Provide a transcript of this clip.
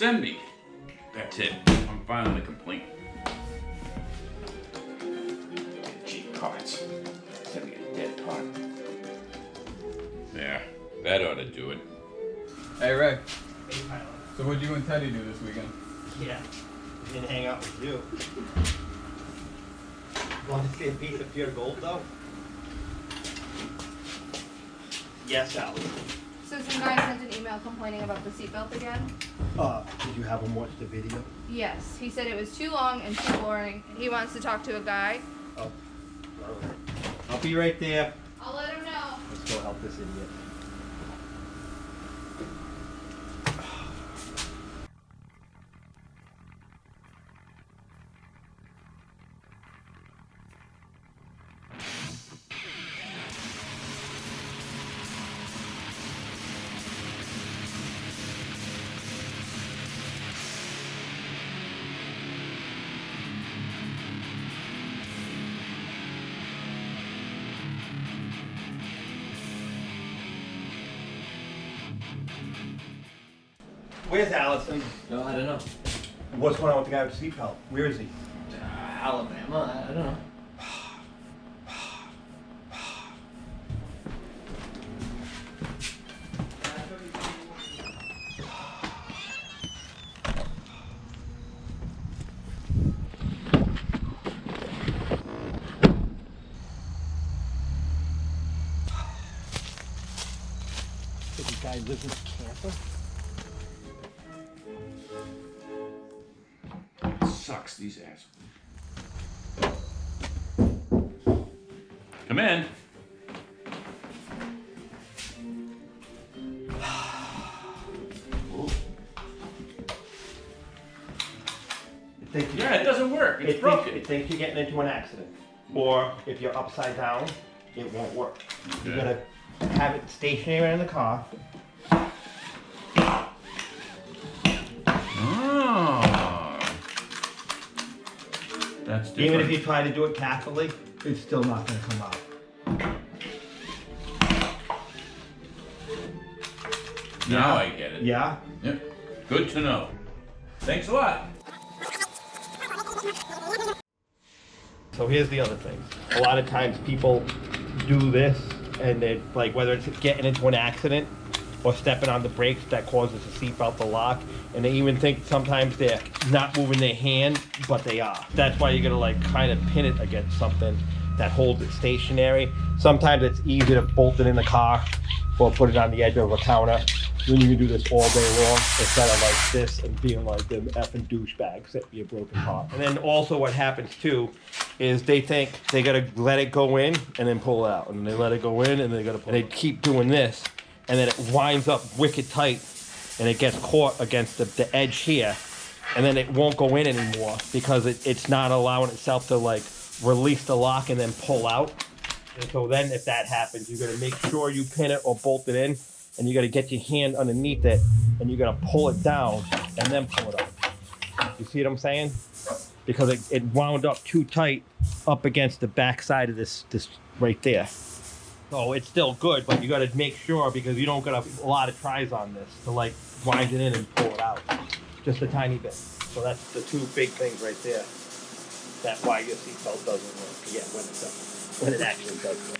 send me. That's it. I'm filing the complaint. Cheap cards. Send me a dead part. Yeah, that ought to do it. Hey Ray. So what'd you and Teddy do this weekend? Yeah, we didn't hang out with you. Want to see a piece of pure gold though? Yes, Alex. So some guy sent an email complaining about the seatbelt again? Did you have him watch the video? Yes, he said it was too long and too boring. He wants to talk to a guy. Oh, alright. I'll be right there. I'll let him know. Let's go help this idiot. Where's Allison? No, I don't know. What's going on with the guy with the seatbelt? Where is he? Alabama, I don't know. Did the guy live in a camper? Sucks, these assholes. Come in. Yeah, it doesn't work. It's broken. It thinks you're getting into an accident. Or if you're upside down, it won't work. You gotta have it stationary in the car. Oh. That's different. Even if you try to do it carefully, it's still not gonna come out. Now I get it. Yeah? Yep. Good to know. Thanks a lot. So here's the other thing. A lot of times people do this and they like whether it's getting into an accident or stepping on the brakes that causes the seatbelt to lock, and they even think sometimes they're not moving their hand, but they are. That's why you're gonna like kind of pin it against something that holds it stationary. Sometimes it's easy to bolt it in the car or put it on the edge of a counter. Then you can do this all day long instead of like this and being like them effing douchebags that be a broken car. And then also what happens too is they think they gotta let it go in and then pull it out, and they let it go in and they gotta pull it out. They keep doing this, and then it winds up wicked tight and it gets caught against the edge here, and then it won't go in anymore because it's not allowing itself to like release the lock and then pull out. And so then if that happens, you gotta make sure you pin it or bolt it in, and you gotta get your hand underneath it and you gotta pull it down and then pull it up. You see what I'm saying? Because it wound up too tight up against the back side of this right there. So it's still good, but you gotta make sure, because you don't got a lot of tries on this to like wind it in and pull it out. Just a tiny bit. So that's the two big things right there. That's why your seatbelt doesn't work. Yeah, when it actually does work.